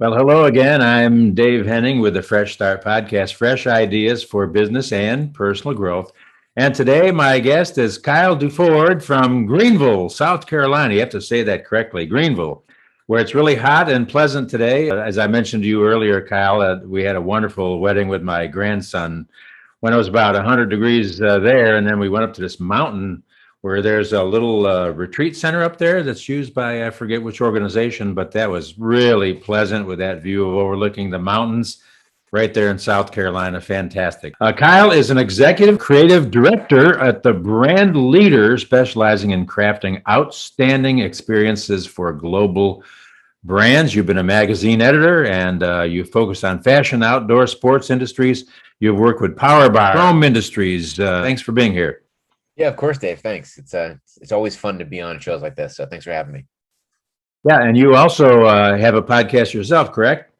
Well, hello again. I'm Dave Henning with the Fresh Start Podcast, fresh ideas for business and personal growth. And today, my guest is Kyle Duford from Greenville, South Carolina. You have to say that correctly, Greenville, where it's really hot and pleasant today. As I mentioned to you earlier, Kyle, we had a wonderful wedding with my grandson when it was about 100 degrees there. And then we went up to this mountain where there's a little retreat center up there that's used by, I forget which organization, but that was really pleasant with that view of overlooking the mountains right there in South Carolina. Fantastic. Kyle is an executive creative director at the Brand Leader, specializing in crafting outstanding experiences for global brands. You've been a magazine editor and you focus on fashion, outdoor, sports industries. You've worked with PowerBar, home industries. Thanks for being here. Yeah, of course, Dave. Thanks. It's always fun to be on shows like this. So thanks for having me. Yeah, and you also have a podcast yourself, correct?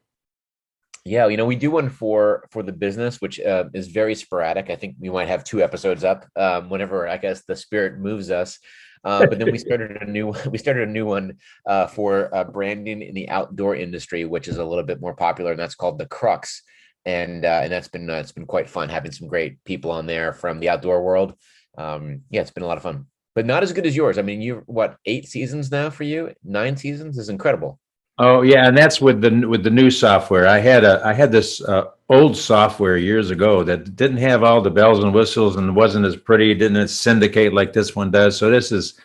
Yeah, we do one for the business, which is very sporadic. I think we might have two episodes up whenever I guess the spirit moves us. But then we started a new one for branding in the outdoor industry, which is a little bit more popular, and that's called The Crux. And that's been it's been quite fun having some great people on there from the outdoor world. Yeah, it's been a lot of fun, but not as good as yours. I mean, you're what, 8 seasons now for you? 9 seasons is incredible. Oh yeah, and that's with the new software. I had this old software years ago that didn't have all the bells and whistles and wasn't as pretty, didn't syndicate like this one does. So this is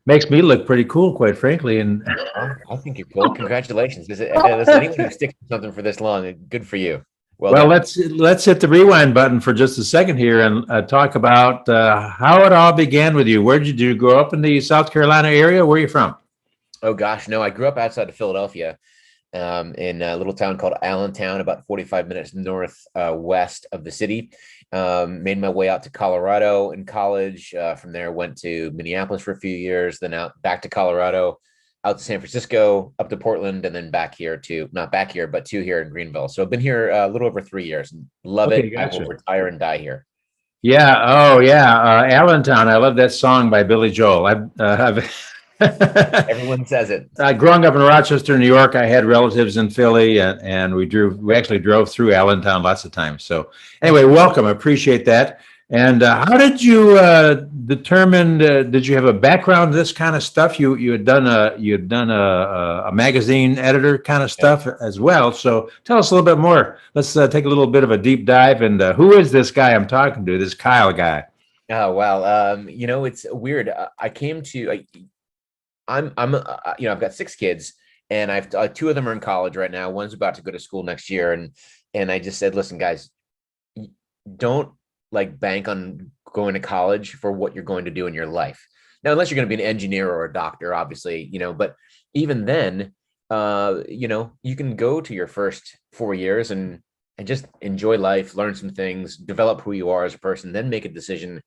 makes me look pretty cool, quite frankly. And I think you're cool. Congratulations. Listen, anyone who sticks to something for this long, good for you. Well well, done. let's hit the rewind button for just a second here and talk about how it all began with you. Where did you grow up in the South Carolina area? Where are you from? Oh gosh, no, I grew up outside of Philadelphia, in a little town called Allentown, about 45 minutes north west of the city. Made my way out to Colorado in college. From there, went to Minneapolis for a few years, then out back to Colorado, out to San Francisco, up to Portland, and then back here to not back here, but to here in Greenville. So I've been here a little over 3 years. Love Okay, it. I will gotcha. retire and die here. Yeah. Oh, yeah. Allentown. I love that song by Billy Joel. Everyone says it. Growing up in Rochester, New York, I had relatives in Philly, and we actually drove through Allentown lots of times. So anyway, welcome. I appreciate that. And how did you determine? Did you have a background in this kind of stuff? You had done a magazine editor kind of Yeah. stuff as well. So tell us a little bit more. Let's take a little bit of a deep dive. And who is this guy I'm talking to? This Kyle guy. Oh wow. It's weird. I came to. I've got 6 kids, and I've two of them are in college right now. One's about to go to school next year, and I just said, listen, guys, don't like bank on going to college for what you're going to do in your life. Now, unless you're going to be an engineer or a doctor, obviously, but even then, you can go to your first 4 years and just enjoy life, learn some things, develop who you are as a person, then make a decision,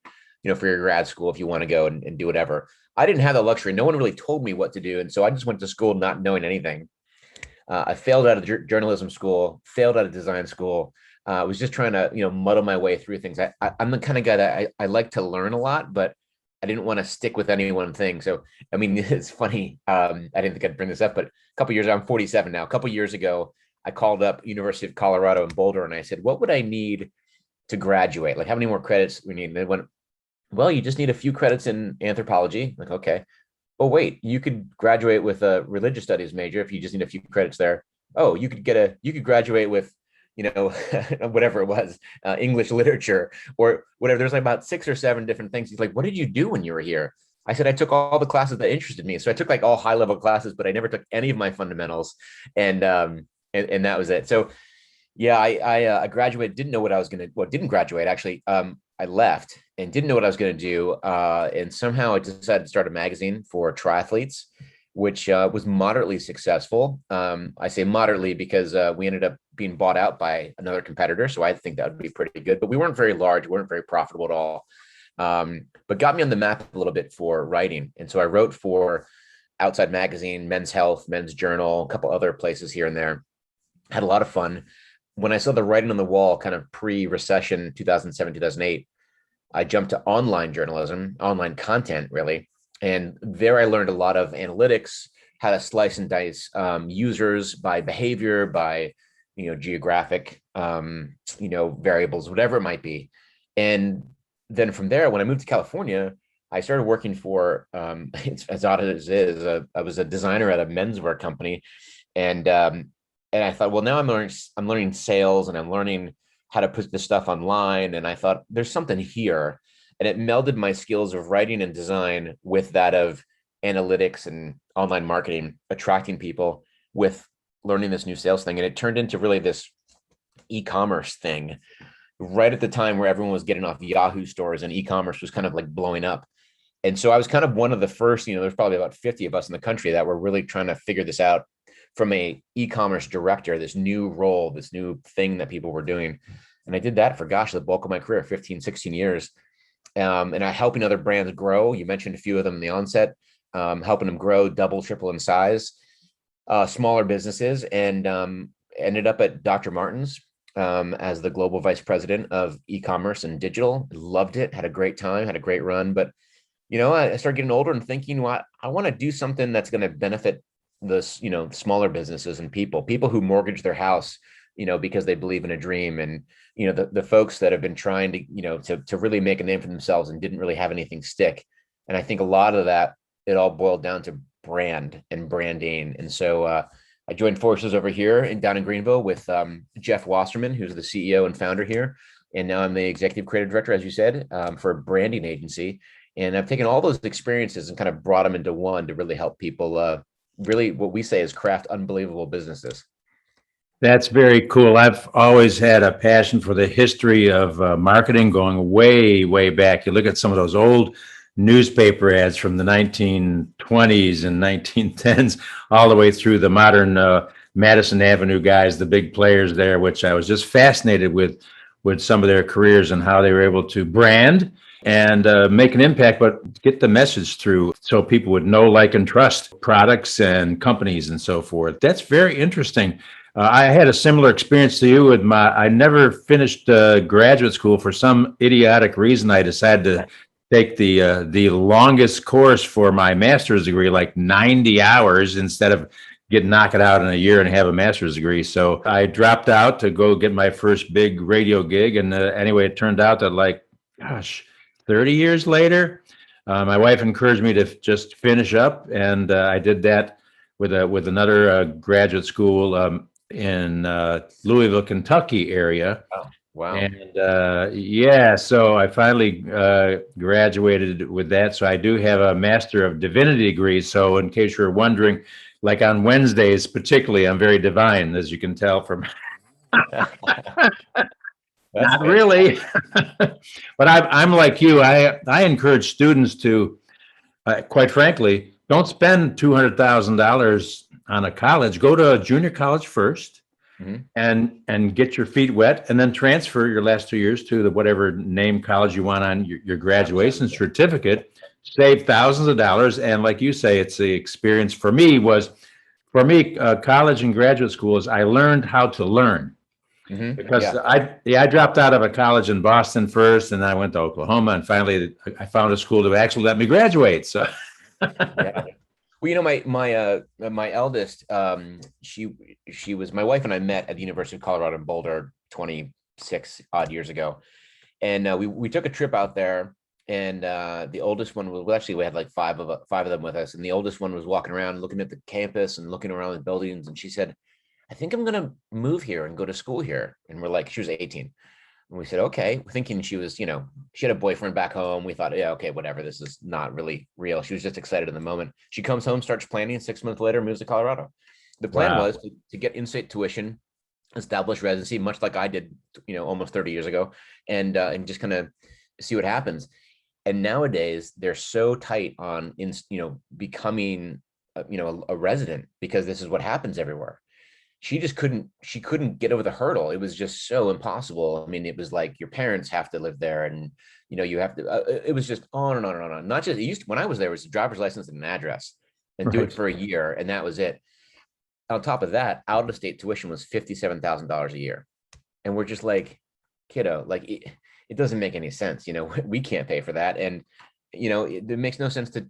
for your grad school if you want to go and do whatever. I didn't have that luxury. No one really told me what to do. And so I just went to school not knowing anything. I failed out of journalism school, failed out of design school. I was just trying to, muddle my way through things. I'm the kind of guy that I like to learn a lot, but I didn't want to stick with any one thing. So, I mean, it's funny. I didn't think I'd bring this up, but a couple years, I'm 47 now. A couple years ago, I called up University of Colorado in Boulder and I said, what would I need to graduate? Like, how many more credits we need? And they went, well, you just need a few credits in anthropology. Like, okay. Oh, wait, you could graduate with a religious studies major if you just need a few credits there. Oh, you could graduate with, whatever it was, English literature or whatever. There's like about 6 or 7 different things. He's like, what did you do when you were here? I said, I took all the classes that interested me. So I took like all high level classes, but I never took any of my fundamentals. And that was it. So yeah, I graduated, didn't know what I was going to, well, didn't graduate actually. I left and didn't know what I was going to do. And somehow I decided to start a magazine for triathletes, which was moderately successful. I say moderately because we ended up being bought out by another competitor. So I think that would be pretty good, but we weren't very large. We weren't very profitable at all. But got me on the map a little bit for writing. And so I wrote for Outside Magazine, Men's Health, Men's Journal, a couple other places here and there. Had a lot of fun. When I saw the writing on the wall, kind of pre-recession, 2007, 2008, I jumped to online journalism, online content, really. And there I learned a lot of analytics, how to slice and dice users by behavior, by geographic variables, whatever it might be. And then from there, when I moved to California, I started working for it's as odd as it is. I was a designer at a menswear company, and I thought, well, now I'm learning sales, and I'm learning how to put this stuff online. And I thought there's something here, and it melded my skills of writing and design with that of analytics and online marketing, attracting people with learning this new sales thing. And it turned into really this e-commerce thing right at the time where everyone was getting off Yahoo stores and e-commerce was kind of like blowing up. And so I was kind of one of the first, there's probably about 50 of us in the country that were really trying to figure this out from a e-commerce director, this new role, this new thing that people were doing. And I did that for, gosh, the bulk of my career, 15, 16 years. And I helping other brands grow. You mentioned a few of them in the onset, helping them grow, double, triple in size, smaller businesses, and ended up at Dr. Martens as the global vice president of e-commerce and digital. Loved it, had a great time, had a great run. But, I started getting older and thinking, well, I want to do something that's going to benefit the smaller businesses and people who mortgage their house, because they believe in a dream, and the folks that have been trying to really make a name for themselves and didn't really have anything stick. And I think a lot of that, it all boiled down to brand and branding. And so I joined forces over here down in Greenville with Jeff Wasserman, who's the CEO and founder here, and now I'm the executive creative director, as you said, for a branding agency. And I've taken all those experiences and kind of brought them into one to really help people really, what we say is, craft unbelievable businesses. That's very cool. I've always had a passion for the history of marketing, going way, way back. You look at some of those old newspaper ads from the 1920s and 1910s, all the way through the modern Madison Avenue guys, the big players there, which I was just fascinated with some of their careers and how they were able to brand and make an impact, but get the message through so people would know, like, and trust products and companies and so forth. That's very interesting. I had a similar experience to you with I never finished graduate school. For some idiotic reason, I decided to take the longest course for my master's degree, like 90 hours, instead of knock it out in a year and have a master's degree. So I dropped out to go get my first big radio gig. And anyway, it turned out that, like, gosh, 30 years later, my wife encouraged me to just finish up. And I did that with another graduate school in Louisville, Kentucky area. Oh, wow. And so I finally graduated with that. So I do have a Master of Divinity degree. So in case you're wondering, like on Wednesdays particularly, I'm very divine, as you can tell from. Not really. But I'm like you. I encourage students to, quite frankly, don't spend $200,000 on a college. Go to a junior college first, and get your feet wet, and then transfer your last 2 years to the whatever name college you want on your graduation certificate. Save thousands of dollars, and like you say, it's the experience. For me, college and graduate school is I learned how to learn. Because I dropped out of a college in Boston first, and I went to Oklahoma, and finally I found a school that actually let me graduate. So. Well, my eldest, she was, my wife and I met at the University of Colorado in Boulder 26 odd years ago, and we took a trip out there, and the oldest one was, well, actually we had like five of them with us, and the oldest one was walking around looking at the campus and looking around the buildings, and she said, I think I'm gonna move here and go to school here. And we're like, she was 18. And we said, okay, thinking she was, she had a boyfriend back home. We thought, yeah, okay, whatever. This is not really real. She was just excited in the moment. She comes home, starts planning, 6 months later, moves to Colorado. The plan was to get in-state tuition, establish residency, much like I did, almost 30 years ago, and just kind of see what happens. And nowadays they're so tight on, becoming, a resident, because this is what happens everywhere. She couldn't get over the hurdle. It was just so impossible. I mean, it was like your parents have to live there, and you have to. It was just on and on and on. Not just, it used to, when I was there, it was a driver's license and an address, and do it for a year, and that was it. On top of that, out of state tuition was $57,000 a year, and we're just like, kiddo, like it doesn't make any sense. We can't pay for that, and it makes no sense to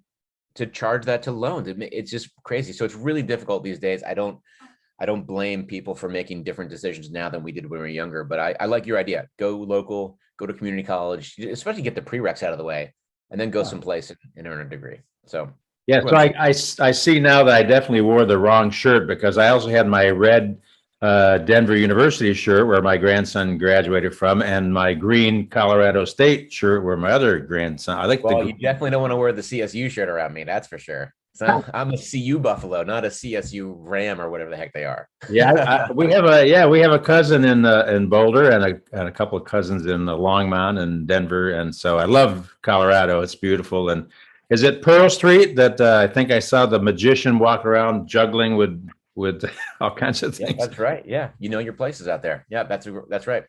to charge that to loans. It's just crazy. So it's really difficult these days. I don't blame people for making different decisions now than we did when we were younger, but I like your idea. Go local, go to community college, especially get the prereqs out of the way, and then go someplace and earn a degree. So Yeah, so I see now that I definitely wore the wrong shirt, because I also had my red Denver University shirt where my grandson graduated from, and my green Colorado State shirt where my other grandson. I like Well, you definitely don't want to wear the CSU shirt around me, that's for sure. So I'm a CU Buffalo, not a CSU Ram or whatever the heck they are. we have a cousin in Boulder, and a couple of cousins in Longmont and Denver, and so I love Colorado. It's beautiful. And is it Pearl Street that I think I saw the magician walk around juggling with all kinds of things? Yeah, that's right. Yeah, you know your places out there. Yeah, that's right.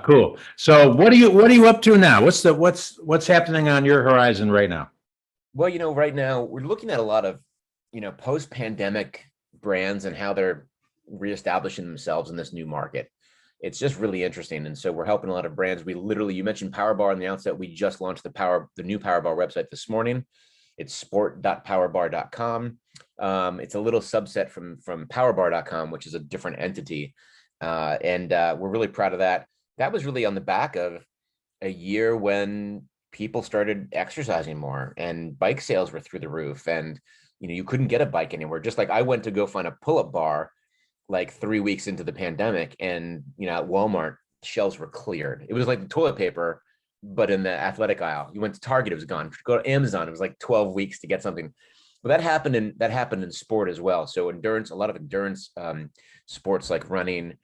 Cool. So what are you up to now? What's happening on your horizon right now? Well, right now we're looking at a lot of, post-pandemic brands and how they're reestablishing themselves in this new market. It's just really interesting. And so we're helping a lot of brands. You mentioned PowerBar on the outset. We just launched the new PowerBar website this morning. It's sport.powerbar.com. It's a little subset from powerbar.com, which is a different entity. And we're really proud of that. That was really on the back of a year when people started exercising more and bike sales were through the roof, and you couldn't get a bike anywhere. Just like I went to go find a pull-up bar like 3 weeks into the pandemic, and at Walmart shelves were cleared. It was like the toilet paper but in the athletic aisle. You went to Target, it was gone. Go to Amazon, it was like 12 weeks to get something. But that happened in sport as well. So endurance, a lot of endurance sports like running,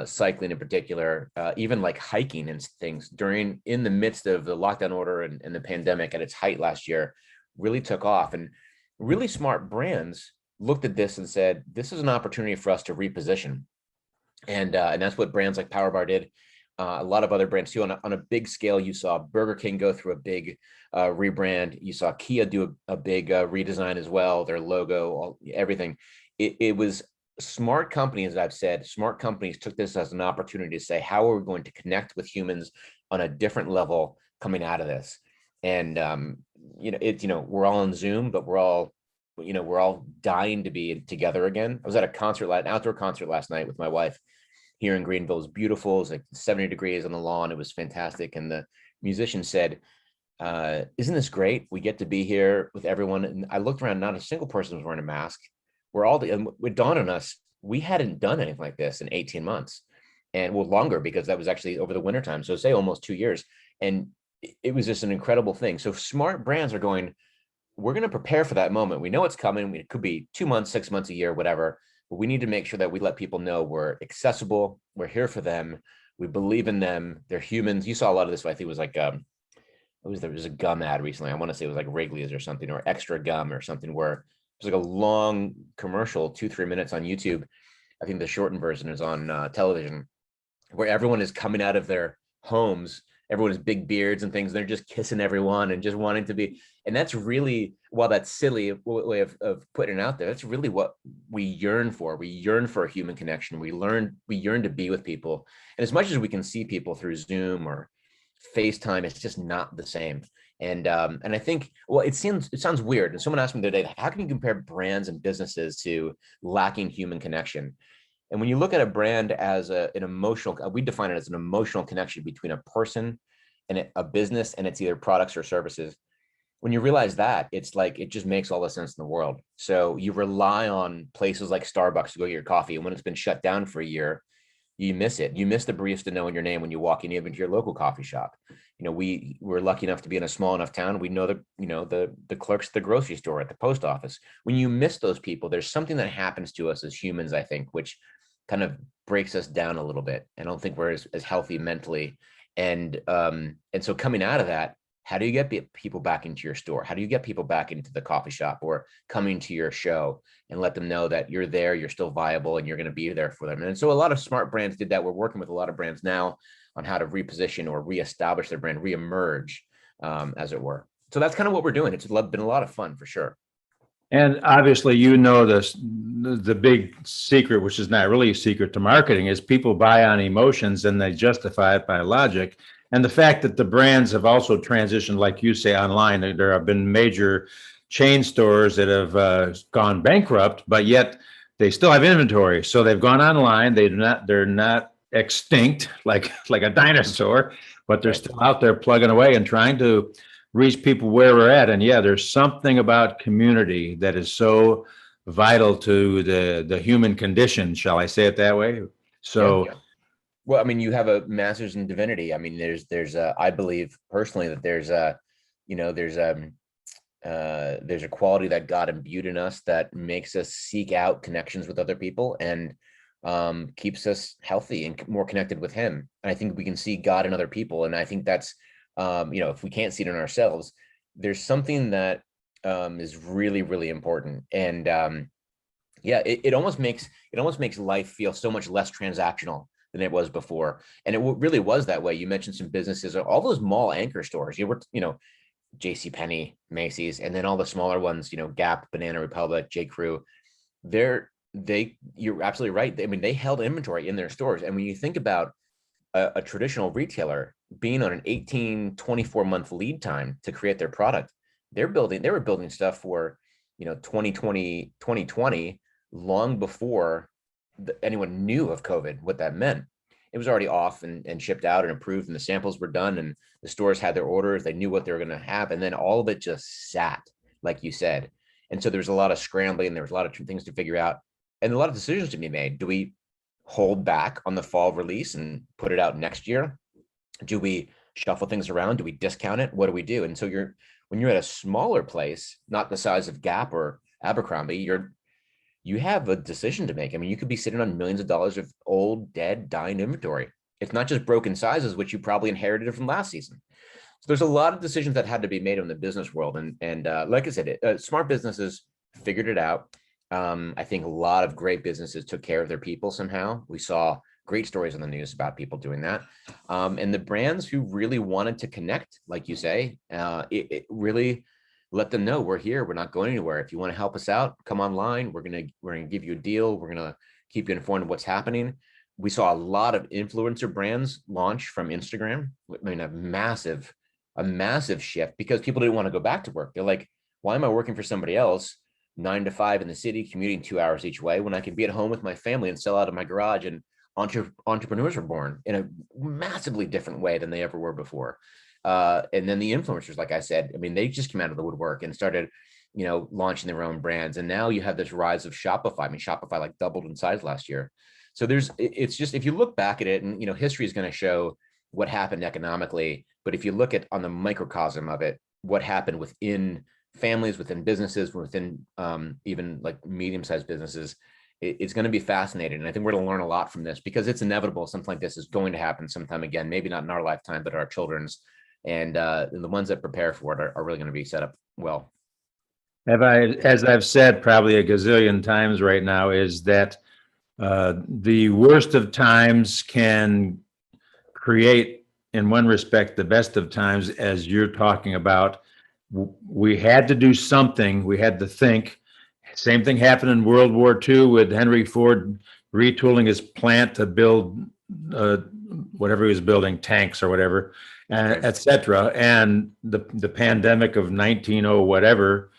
cycling in particular, even like hiking and things in the midst of the lockdown order and the pandemic at its height last year, really took off. And really smart brands looked at this and said, this is an opportunity for us to reposition. And that's what brands like PowerBar did. A lot of other brands too. On a big scale, you saw Burger King go through a big rebrand. You saw Kia do a big redesign as well, their logo, everything. It was smart companies, I've said, smart companies took this as an opportunity to say, how are we going to connect with humans on a different level coming out of this? And, we're all on Zoom, but we're all dying to be together again. I was at an outdoor concert last night with my wife here in Greenville. It was beautiful. It was like 70 degrees on the lawn. It was fantastic. And the musician said, isn't this great? We get to be here with everyone. And I looked around, not a single person was wearing a mask. It dawned on us, we hadn't done anything like this in 18 months and longer, because that was actually over the wintertime. So say almost 2 years. And it was just an incredible thing. So smart brands are going, we're going to prepare for that moment. We know it's coming. It could be 2 months, 6 months, a year, whatever. But we need to make sure that we let people know we're accessible. We're here for them. We believe in them. They're humans. You saw a lot of this. I think it was like, there was a gum ad recently. I want to say it was like Wrigley's or something, or Extra Gum or something, where it was like a long commercial, 2-3 minutes on YouTube. I think the shortened version is on television, where everyone is coming out of their homes. Everyone has big beards and things. And they're just kissing everyone and just wanting to be. And that's really, while that's silly way of putting it out there, that's really what we yearn for. We yearn for a human connection. We yearn to be with people. And as much as we can see people through Zoom or FaceTime, it's just not the same. And I think, well, it sounds weird. And someone asked me the other day, how can you compare brands and businesses to lacking human connection? And when you look at a brand as an emotional, we define it as an emotional connection between a person and a business and its either products or services. When you realize that, it's like, it just makes all the sense in the world. So you rely on places like Starbucks to go get your coffee. And when it's been shut down for a year, you miss it. You miss the barista knowing your name when you walk in, even to your local coffee shop. We're lucky enough to be in a small enough town. We know the clerks at the grocery store, at the post office. When you miss those people, there's something that happens to us as humans, I think, which kind of breaks us down a little bit. I don't think we're as healthy mentally. And so coming out of that, how do you get people back into your store? How do you get people back into the coffee shop or coming to your show and let them know that you're there, you're still viable, and you're going to be there for them? And so a lot of smart brands did that. We're working with a lot of brands now on how to reposition or reestablish their brand, reemerge, as it were. So that's kind of what we're doing. It's been a lot of fun for sure. And obviously, the big secret, which is not really a secret to marketing, is people buy on emotions and they justify it by logic. And the fact that the brands have also transitioned, like you say, online, there have been major chain stores that have gone bankrupt, but yet they still have inventory. So they've gone online. They're not extinct like a dinosaur, but they're Right. still out there plugging away and trying to reach people where we're at. And yeah, there's something about community that is so vital to the human condition, shall I say it that way? Yeah. So Well, I mean, you have a master's in divinity. I mean, there's a, I believe personally that there's a, you know, there's a quality that God imbued in us that makes us seek out connections with other people and keeps us healthy and more connected with Him. And I think we can see God in other people. And I think that's, if we can't see it in ourselves, there's something that is really, really important. And yeah, it almost makes life feel so much less transactional than it was before. And it really was that way. You mentioned some businesses, all those mall anchor stores. J.C. Penney, Macy's, and then all the smaller ones, Gap, Banana Republic, J. Crew. You're absolutely right. I mean, they held inventory in their stores. And when you think about a traditional retailer being on an 18, 24-month lead time to create their product, they were building stuff for, 2020, long before anyone knew of COVID, what that meant. It was already off and shipped out and approved, and the samples were done, and the stores had their orders. They knew what they were going to have, and then all of it just sat, like you said. And so there's a lot of scrambling. There was a lot of things to figure out, and a lot of decisions to be made. Do we hold back on the fall release and put it out next year? Do we shuffle things around? Do we discount it? What do we do? And so when you're at a smaller place, not the size of Gap or Abercrombie, you have a decision to make. I mean, you could be sitting on millions of dollars of old, dead, dying inventory. It's not just broken sizes, which you probably inherited from last season. So there's a lot of decisions that had to be made in the business world. And like I said, smart businesses figured it out. I think a lot of great businesses took care of their people somehow. We saw great stories on the news about people doing that. And the brands who really wanted to connect, like you say, it really let them know we're here. We're not going anywhere. If you want to help us out, come online. We're gonna give you a deal. We're gonna keep you informed of what's happening. We saw a lot of influencer brands launch from Instagram. I mean, a massive shift because people didn't want to go back to work. They're like, why am I working for somebody else 9 to 5 in the city, commuting 2 hours each way when I can be at home with my family and sell out of my garage? And entrepreneurs were born in a massively different way than they ever were before. And then the influencers, like I said, I mean, they just came out of the woodwork and started, launching their own brands. And now you have this rise of Shopify. I mean, Shopify like doubled in size last year. So it's just, if you look back at it, and, history is going to show what happened economically. But if you look at on the microcosm of it, what happened within families, within businesses, within even like medium-sized businesses, it's going to be fascinating. And I think we're going to learn a lot from this because it's inevitable. Something like this is going to happen sometime again, maybe not in our lifetime, but our children's. And the ones that prepare for it are really going to be set up well. as I've said probably a gazillion times right now, is that the worst of times can create, in one respect, the best of times, as you're talking about. We had to do something. We had to think. Same thing happened in World War II with Henry Ford retooling his plant to build whatever he was building, tanks or whatever, et cetera. And the pandemic of 1900 whatever,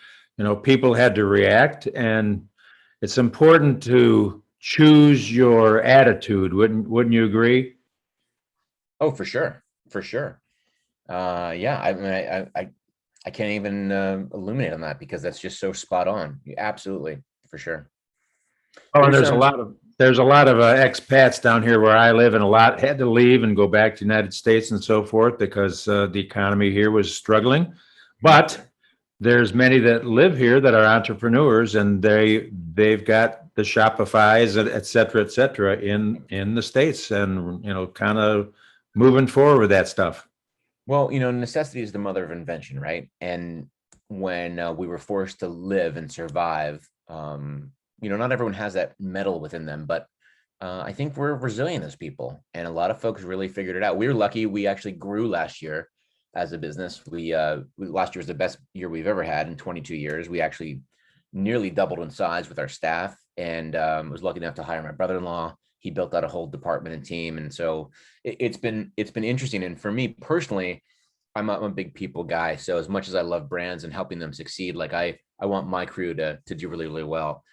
people had to react. And it's important to choose your attitude. Wouldn't you agree? Oh, for sure. For sure. Yeah. I mean, I can't even illuminate on that because that's just so spot on. Absolutely. For sure. Oh, and there's a lot of expats down here where I live, and a lot had to leave and go back to the United States and so forth because the economy here was struggling. But there's many that live here that are entrepreneurs, and they've got the Shopify's, et cetera, in the States, and kind of moving forward with that stuff. Well, necessity is the mother of invention, right? And when we were forced to live and survive, not everyone has that metal within them, but I think we're resilient as people, and a lot of folks really figured it out. We were lucky; we actually grew last year as a business. Last year was the best year we've ever had in 22 years. We actually nearly doubled in size with our staff, and was lucky enough to hire my brother-in-law. He built out a whole department and team, and so it's been interesting. And for me personally, I'm a big people guy. So as much as I love brands and helping them succeed, like I want my crew to do really, really well.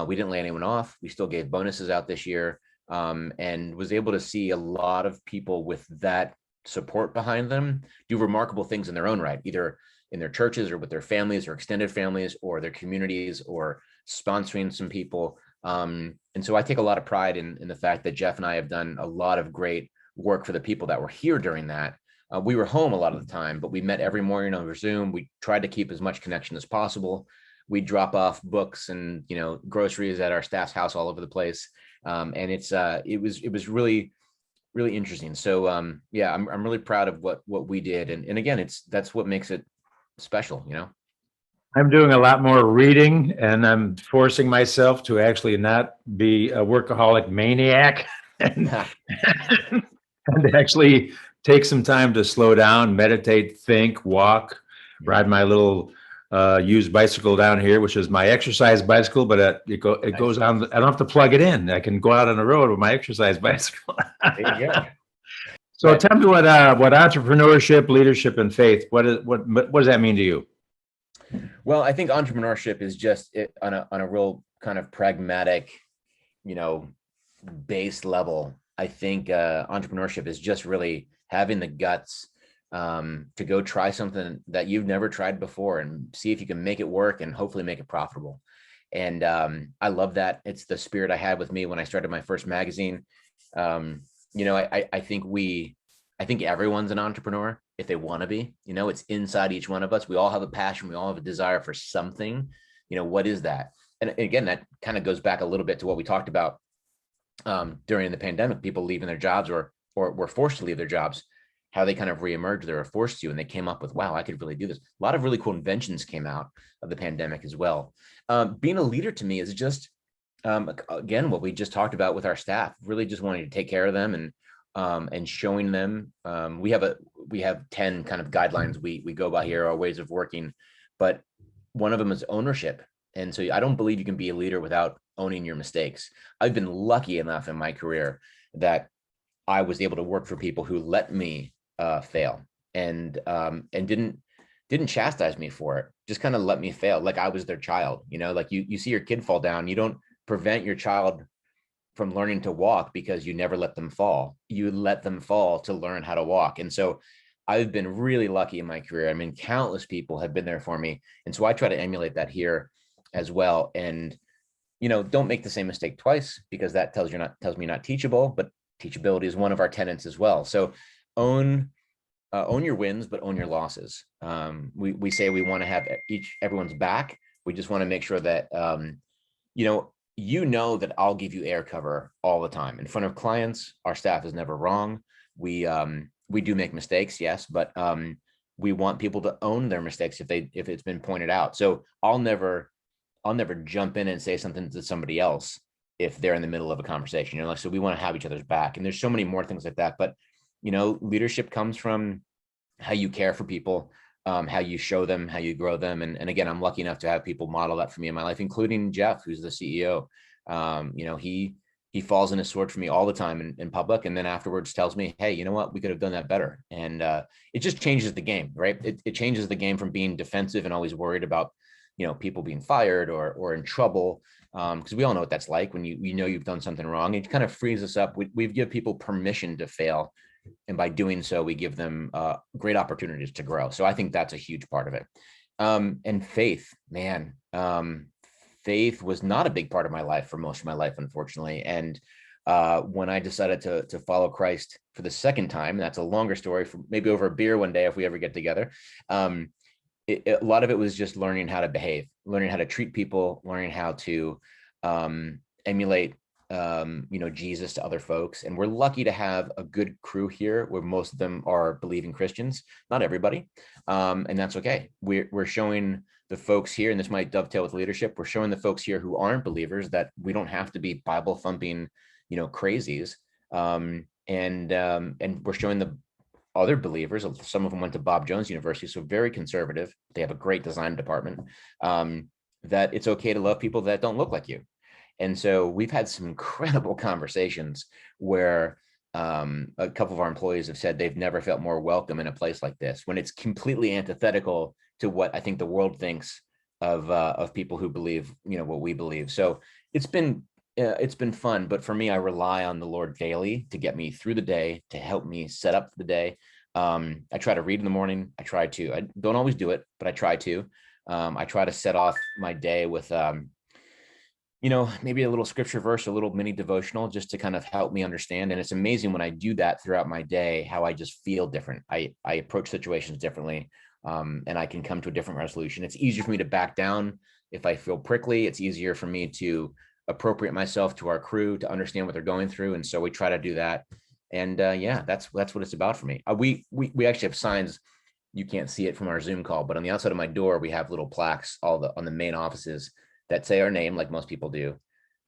We didn't lay anyone off. We still gave bonuses out this year, and was able to see a lot of people with that support behind them do remarkable things in their own right, either in their churches or with their families or extended families or their communities or sponsoring some people. And so I take a lot of pride in the fact that Jeff and I have done a lot of great work for the people that were here during that. We were home a lot of the time, but we met every morning over Zoom. We tried to keep as much connection as possible. We drop off books and groceries at our staff's house all over the place, and it was really really interesting. So yeah, I'm really proud of what we did, and again, that's what makes it special. I'm doing a lot more reading, and I'm forcing myself to actually not be a workaholic maniac and, and actually take some time to slow down, meditate, think, walk, ride my little used bicycle down here, which is my exercise bicycle, but it goes on. I don't have to plug it in. I can go out on the road with my exercise bicycle. There you go. So tell me what entrepreneurship, leadership, and faith, what does that mean to you? Well, I think entrepreneurship is just on a real kind of pragmatic, base level. I think entrepreneurship is just really having the guts to go try something that you've never tried before and see if you can make it work and hopefully make it profitable. And I love that. It's the spirit I had with me when I started my first magazine. I think everyone's an entrepreneur if they want to be. It's inside each one of us. We all have a passion. We all have a desire for something. What is that? And again, that kind of goes back a little bit to what we talked about during the pandemic, people leaving their jobs or were forced to leave their jobs, how they kind of reemerged. They were forced to, and they came up with, wow, I could really do this. A lot of really cool inventions came out of the pandemic as well. Being a leader to me is just, again, what we just talked about with our staff, really just wanting to take care of them and showing them. We have 10 kind of guidelines we go by here, our ways of working, but one of them is ownership. And so I don't believe you can be a leader without owning your mistakes. I've been lucky enough in my career that I was able to work for people who let me fail and didn't chastise me for it, just kind of let me fail like I was their child. Like you see your kid fall down, you don't prevent your child from learning to walk because you never let them fall. You let them fall to learn how to walk. And so I've been really lucky in my career. I mean, countless people have been there for me. And so I try to emulate that here as well. And, don't make the same mistake twice, because that tells me you're not teachable, but teachability is one of our tenets as well. So own your wins, but own your losses. We say we want to have everyone's back. We just want to make sure that, that I'll give you air cover all the time in front of clients. Our staff is never wrong. We do make mistakes, yes, but we want people to own their mistakes if it's been pointed out. So I'll never jump in and say something to somebody else if they're in the middle of a conversation. So we want to have each other's back, and there's so many more things like that. But leadership comes from how you care for people, how you show them, how you grow them. And again, I'm lucky enough to have people model that for me in my life, including Jeff, who's the CEO. He falls in his sword for me all the time in public, and then afterwards tells me, hey, you know what, we could have done that better. And it just changes the game, right? It changes the game from being defensive and always worried about people being fired or in trouble, because we all know what that's like when you've done something wrong. It kind of frees us up. We give people permission to fail, and by doing so, we give them great opportunities to grow. So I think that's a huge part of it. And faith, man, faith was not a big part of my life for most of my life, unfortunately. And when I decided to follow Christ for the second time, that's a longer story, for maybe over a beer one day if we ever get together. A lot of it was just learning how to behave, learning how to treat people, learning how to emulate Jesus to other folks. And we're lucky to have a good crew here where most of them are believing Christians, not everybody. And that's okay. We're showing the folks here, and this might dovetail with leadership, we're showing the folks here who aren't believers that we don't have to be Bible thumping, crazies. And we're showing the other believers, some of them went to Bob Jones University, so very conservative. They have a great design department, that it's okay to love people that don't look like you. And so we've had some incredible conversations where A couple of our employees have said they've never felt more welcome in a place like this, when it's completely antithetical to what I think the world thinks of people who believe, what we believe. So it's been fun, but for me, I rely on the Lord daily to get me through the day, to help me set up for the day. I try to read in the morning. I don't always do it, but I try to. I try to set off my day with maybe a little scripture verse, a little mini devotional, just to kind of help me understand. And it's amazing when I do that throughout my day, how I just feel different. I approach situations differently, and I can come to a different resolution. It's easier for me to back down if I feel prickly. It's easier for me to appropriate myself to our crew, to understand what they're going through. And so we try to do that. And yeah, that's what it's about for me. We actually have signs. You can't see it from our Zoom call, but on the outside of my door, we have little plaques on the main offices that say our name, like most people do,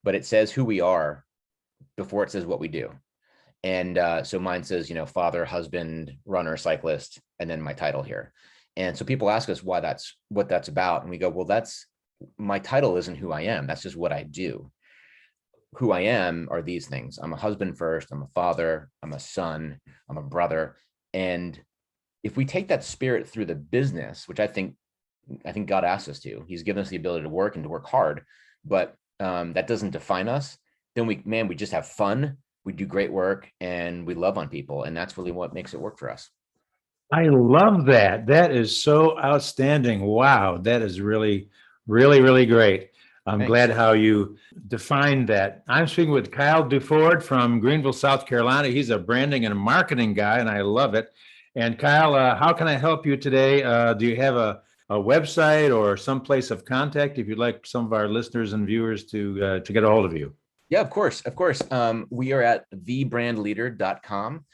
but it says who we are before it says what we do. And so mine says, father, husband, runner, cyclist, and then my title here. And so people ask us what that's about. And we go, well, my title isn't who I am. That's just what I do. Who I am are these things. I'm a husband first. I'm a father. I'm a son. I'm a brother. And if we take that spirit through the business, which I think God asked us to, he's given us the ability to work and to work hard, but that doesn't define us. Then we just have fun. We do great work and we love on people. And that's really what makes it work for us. I love that. That is so outstanding. Wow. That is really, really, really great. I'm Thanks. glad how you defined that. I'm speaking with Kyle Duford from Greenville, South Carolina. He's a branding and marketing guy, and I love it. And Kyle, how can I help you today? Do you have a website or some place of contact if you'd like some of our listeners and viewers to get a hold of you? Yeah, of course. Of course. We are at thebrandleader.com.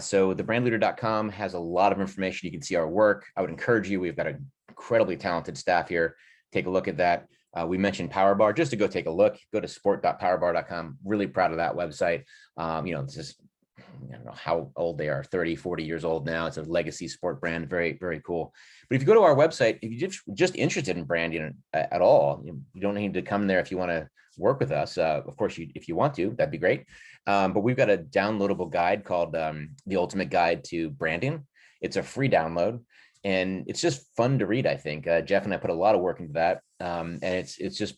So thebrandleader.com has a lot of information. You can see our work. I would encourage you. We've got an incredibly talented staff here. Take a look at that. We mentioned PowerBar, just to go take a look. Go to sport.powerbar.com. Really proud of that website. This is, I don't know how old they are, 30, 40 years old now. It's a legacy sport brand. Very, very cool. But if you go to our website, if you're just interested in branding at all, you don't need to come there if you want to work with us. Of course, if you want to, that'd be great. But we've got a downloadable guide called The Ultimate Guide to Branding. It's a free download. And it's just fun to read, I think. Jeff and I put a lot of work into that. And it's just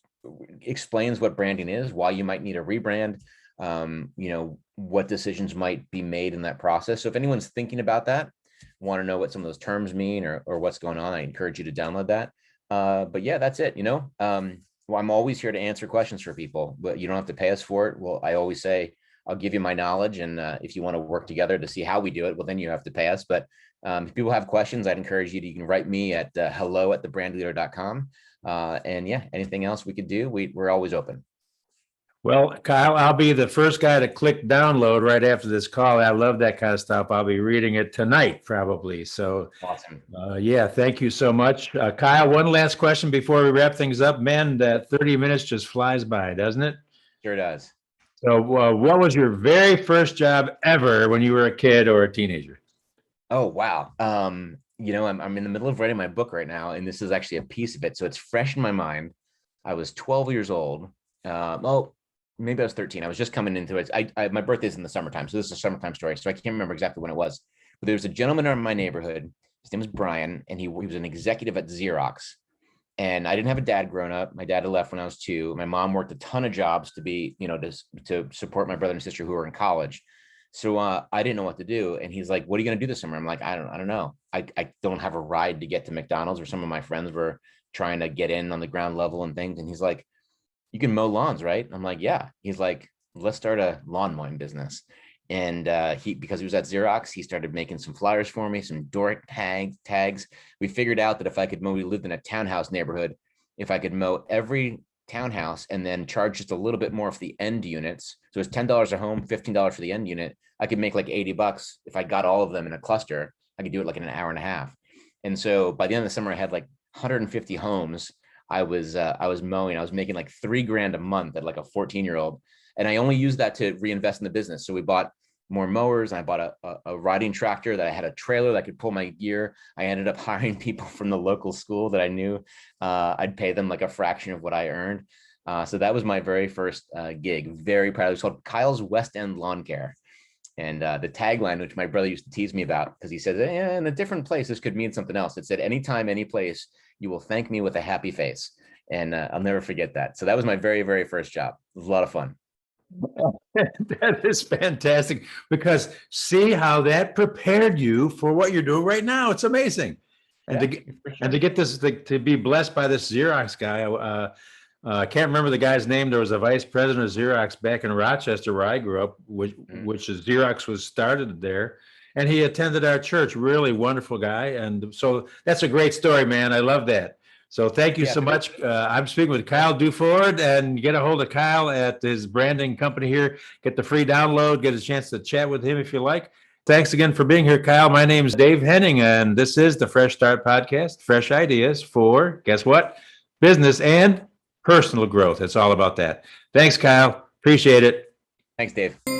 explains what branding is, why you might need a rebrand, what decisions might be made in that process. So if anyone's thinking about that, want to know what some of those terms mean or what's going on, I encourage you to download that. But yeah, that's it. Well, I'm always here to answer questions for people, but you don't have to pay us for it. Well, I always say, I'll give you my knowledge. And if you want to work together to see how we do it, well, then you have to pay us. But if people have questions, I'd encourage you can write me at hello@thebrandleader.com. And yeah, anything else we could do, we're always open. Well, Kyle, I'll be the first guy to click download right after this call. I love that kind of stuff. I'll be reading it tonight, probably. So, awesome. Yeah, thank you so much. Kyle, one last question before we wrap things up. Man, that 30 minutes just flies by, doesn't it? Sure does. So, what was your very first job ever when you were a kid or a teenager? Oh, wow. I'm in the middle of writing my book right now, and this is actually a piece of it. So it's fresh in my mind. I was 12 years old. Maybe I was 13. I was just coming into it. My birthday's in the summertime, so this is a summertime story. So I can't remember exactly when it was. But there was a gentleman in my neighborhood. His name was Brian, and he was an executive at Xerox. And I didn't have a dad growing up. My dad had left when I was 2. My mom worked a ton of jobs to support my brother and sister who were in college. So I didn't know what to do. And he's like, "What are you going to do this summer?" I'm like, I don't know. I don't have a ride to get to McDonald's, where some of my friends were trying to get in on the ground level and things. And he's like, "You can mow lawns, right?" I'm like, "Yeah." He's like, "Let's start a lawn mowing business." And because he was at Xerox, he started making some flyers for me, some door tags. We figured out that if I could mow, we lived in a townhouse neighborhood. If I could mow every townhouse and then charge just a little bit more for the end units, so it's $10 a home, $15 for the end unit, I could make like $80 if I got all of them in a cluster. I could do it like in an hour and a half. And so by the end of the summer, I had like 150 homes. I was mowing. I was making like $3,000 a month at like a 14-year-old, and I only used that to reinvest in the business. So we bought more mowers, and I bought a riding tractor that I had a trailer that could pull my gear. I ended up hiring people from the local school that I knew. I'd pay them like a fraction of what I earned. So that was my very first gig. Very proud. It was called Kyle's West End Lawn Care. And the tagline, which my brother used to tease me about, because he said, in a different place, this could mean something else. It said, anytime, any place, you will thank me with a happy face. And I'll never forget that. So that was my very, very first job. It was a lot of fun. That is fantastic, because see how that prepared you for what you're doing right now. It's amazing. And to get this, to be blessed by this Xerox guy, I can't remember the guy's name. There was a vice president of Xerox back in Rochester where I grew up, which is Xerox was started there. And he attended our church. Really wonderful guy. And so that's a great story, man. I love that. So thank you so much. I'm speaking with Kyle Duford, and get a hold of Kyle at his branding company here. Get the free download, get a chance to chat with him if you like. Thanks again for being here, Kyle. My name is Dave Henning, and this is the Fresh Start Podcast, fresh ideas for, guess what? Business and personal growth. It's all about that. Thanks, Kyle. Appreciate it. Thanks, Dave.